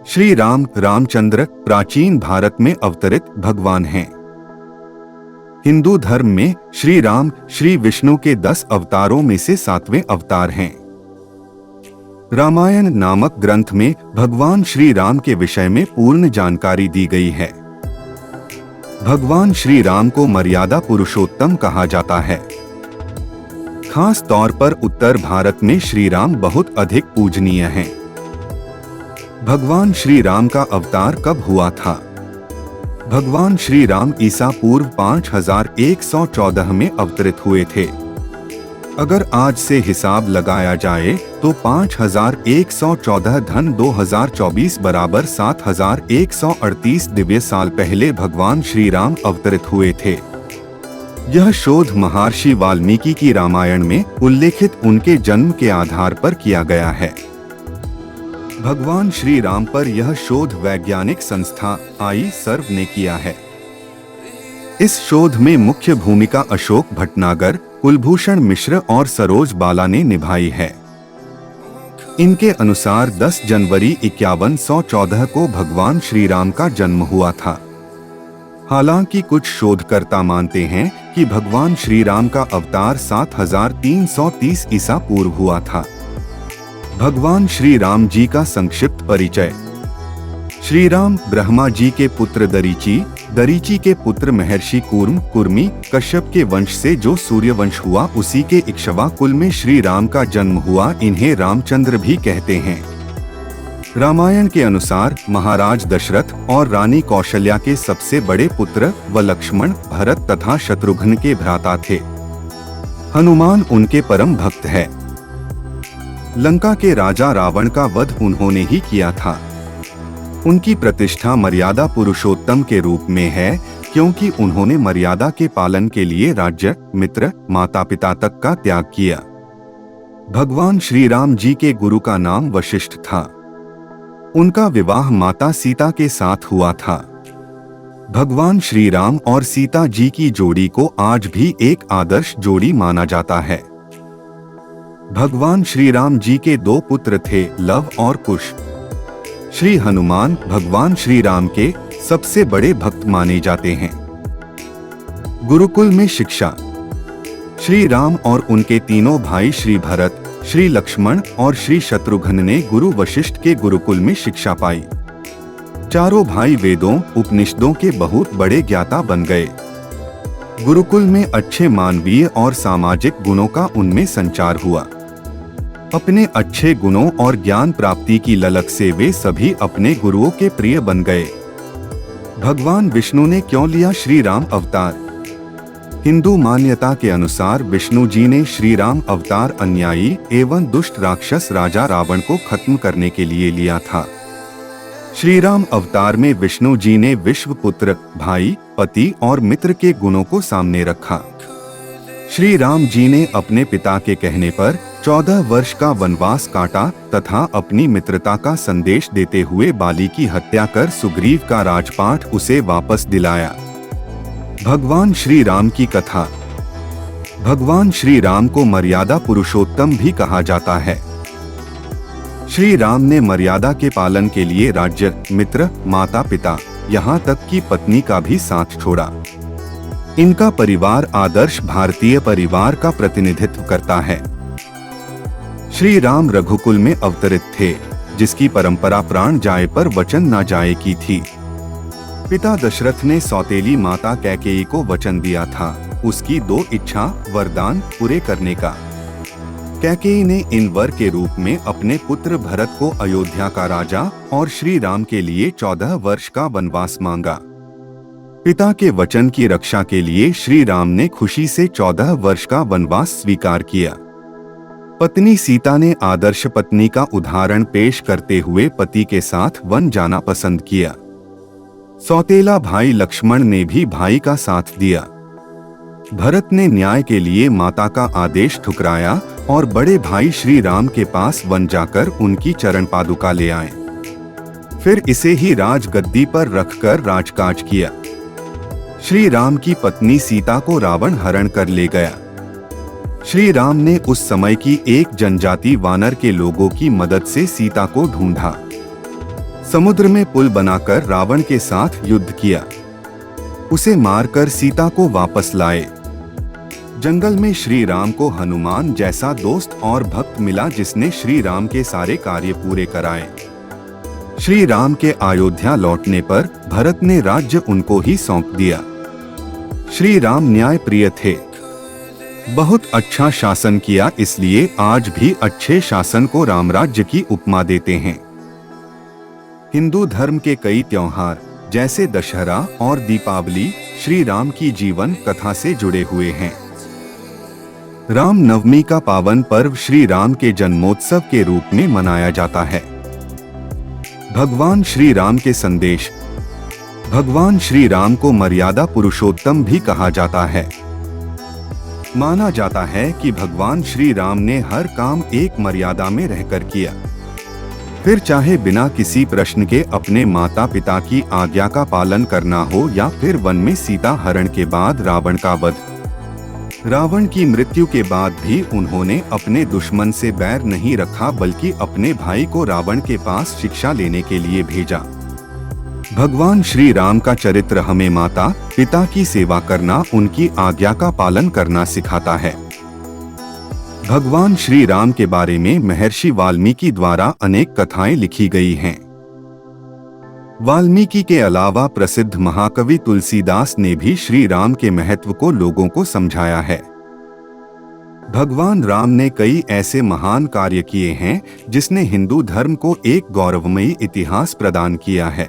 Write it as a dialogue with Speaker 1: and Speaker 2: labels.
Speaker 1: श्री राम रामचंद्र प्राचीन भारत में अवतरित भगवान हैं। हिंदू धर्म में श्री राम श्री विष्णु के 10 अवतारों में से 7वें अवतार हैं। रामायण नामक ग्रंथ में भगवान श्री राम के विषय में पूर्ण जानकारी दी गई है। भगवान श्री राम को मर्यादा पुरुषोत्तम कहा जाता है। खास तौर पर उत्तर भारत में श्री राम बहुत अधिक पूजनीय हैं। भगवान श्री राम का अवतार कब हुआ था? भगवान श्री राम ईसा पूर्व 5114 में अवतरित हुए थे। अगर आज से हिसाब लगाया जाए तो 5114 धन 2024 बराबर 7138 दिव्य साल पहले भगवान श्री राम अवतरित हुए थे। यह शोध महर्षि वाल्मीकि की रामायण में उल्लेखित उनके जन्म के आधार पर किया गया है। भगवान श्री राम पर यह शोध वैज्ञानिक संस्था आई-सर्व ने किया है। इस शोध में मुख्य भूमिका अशोक भटनागर, कुलभूषण मिश्र और सरोज बाला ने निभाई है। इनके अनुसार 10 जनवरी 5114 को भगवान श्री राम का जन्म हुआ था। हालांकि कुछ शोधकर्ता मानते हैं कि भगवान श्री राम का अवतार 7330 ईसा पूर्व हुआ था। भगवान श्री राम जी का संक्षिप्त परिचय। श्री राम ब्रह्मा जी के पुत्र दरीची, दरीची के पुत्र महर्षि कूर्म, कुर्मी, कश्यप के वंश से जो सूर्यवंश हुआ उसी के इक्ष्वा कुल में श्री राम का जन्म हुआ। इन्हें रामचंद्र भी कहते हैं। रामायण के अनुसार महाराज दशरथ और रानी कौशल्या के सबसे बड़े पुत्र व लक्ष्मण, भरत तथा शत्रुघ्न के भ्राता थे। हनुमान उनके परम भक्त है। लंका के राजा रावण का वध उन्होंने ही किया था। उनकी प्रतिष्ठा मर्यादा पुरुषोत्तम के रूप में है, क्योंकि उन्होंने मर्यादा के पालन के लिए राज्य, मित्र, माता पिता तक का त्याग किया। भगवान श्री राम जी के गुरु का नाम वशिष्ठ था। उनका विवाह माता सीता के साथ हुआ था। भगवान श्री राम और सीता जी की जोड़ी को आज भी एक आदर्श जोड़ी माना जाता है। भगवान श्री राम जी के 2 पुत्र थे, लव और कुश। श्री हनुमान भगवान श्री राम के सबसे बड़े भक्त माने जाते हैं। गुरुकुल में शिक्षा। श्री राम और उनके तीनों भाई श्री भरत, श्री लक्ष्मण और श्री शत्रुघ्न ने गुरु वशिष्ठ के गुरुकुल में शिक्षा पाई। चारों भाई वेदों, उपनिषदों के बहुत बड़े ज्ञाता बन गए। गुरुकुल में अच्छे मानवीय और सामाजिक गुणों का उनमें संचार हुआ। अपने अच्छे गुणों और ज्ञान प्राप्ति की ललक से वे सभी अपने गुरुओं के प्रिय बन गए। भगवान विष्णु ने क्यों लिया श्री राम अवतार? हिंदू मान्यता के अनुसार विष्णु जी ने श्री राम अवतार अन्यायी एवं दुष्ट राक्षस राजा रावण को खत्म करने के लिए लिया था। श्री राम अवतार में विष्णु जी ने विश्व पुत्र, भाई, पति और मित्र के गुणों को सामने रखा। श्री राम जी ने अपने पिता के कहने पर 14 वर्ष का वनवास काटा तथा अपनी मित्रता का संदेश देते हुए बाली की हत्या कर सुग्रीव का राजपाट उसे वापस दिलाया। भगवान श्री राम की कथा। भगवान श्री राम को मर्यादा पुरुषोत्तम भी कहा जाता है। श्री राम ने मर्यादा के पालन के लिए राज्य, मित्र, माता पिता, यहाँ तक कि पत्नी का भी साथ छोड़ा। इनका परिवार आदर्श भारतीय परिवार का प्रतिनिधित्व करता है। श्री राम रघुकुल में अवतरित थे, जिसकी परंपरा प्राण जाए पर वचन न जाए की थी। पिता दशरथ ने सौतेली माता कैकेयी को वचन दिया था उसकी 2 इच्छा वरदान पूरे करने का। कैकेयी ने इन वर के रूप में अपने पुत्र भरत को अयोध्या का राजा और श्री राम के लिए 14 वर्ष का वनवास मांगा। पिता के वचन की रक्षा के लिए श्री राम ने खुशी से 14 वर्ष का वनवास स्वीकार किया। पत्नी सीता ने आदर्श पत्नी का उदाहरण पेश करते हुए पति के साथ वन जाना पसंद किया। सौतेला भाई लक्ष्मण ने भी भाई का साथ दिया। भरत ने न्याय के लिए माता का आदेश ठुकराया और बड़े भाई श्री राम के पास वन जाकर उनकी चरण पादुका ले आए। फिर इसे ही राजगद्दी पर रखकर राजकाज किया। श्री राम की पत्नी सीता को रावण हरण कर ले गया। श्री राम ने उस समय की एक जनजाति वानर के लोगों की मदद से सीता को ढूंढा। समुद्र में पुल बनाकर रावण के साथ युद्ध किया, उसे मारकर सीता को वापस लाए। जंगल में श्री राम को हनुमान जैसा दोस्त और भक्त मिला जिसने श्री राम के सारे कार्य पूरे कराए। श्री राम के अयोध्या लौटने पर भरत ने राज्य उनको ही सौंप दिया। श्री राम न्याय प्रिय थे, बहुत अच्छा शासन किया, इसलिए आज भी अच्छे शासन को रामराज्य की उपमा देते हैं। हिंदू धर्म के कई त्योहार जैसे दशहरा और दीपावली श्री राम की जीवन कथा से जुड़े हुए हैं। राम नवमी का पावन पर्व श्री राम के जन्मोत्सव के रूप में मनाया जाता है। भगवान श्री राम के संदेश। भगवान श्री राम को मर्यादा पुरुषोत्तम भी कहा जाता है। माना जाता है कि भगवान श्री राम ने हर काम एक मर्यादा में रहकर किया, फिर चाहे बिना किसी प्रश्न के अपने माता पिता की आज्ञा का पालन करना हो या फिर वन में सीता हरण के बाद रावण का वध। रावण की मृत्यु के बाद भी उन्होंने अपने दुश्मन से बैर नहीं रखा बल्कि अपने भाई को रावण के पास शिक्षा लेने के लिए भेजा। भगवान श्री राम का चरित्र हमें माता पिता की सेवा करना, उनकी आज्ञा का पालन करना सिखाता है। भगवान श्री राम के बारे में महर्षि वाल्मीकि द्वारा अनेक कथाएं लिखी गई हैं। वाल्मीकि के अलावा प्रसिद्ध महाकवि तुलसीदास ने भी श्री राम के महत्व को लोगों को समझाया है। भगवान राम ने कई ऐसे महान कार्य किए हैं जिसने हिंदू धर्म को एक गौरवमयी इतिहास प्रदान किया है।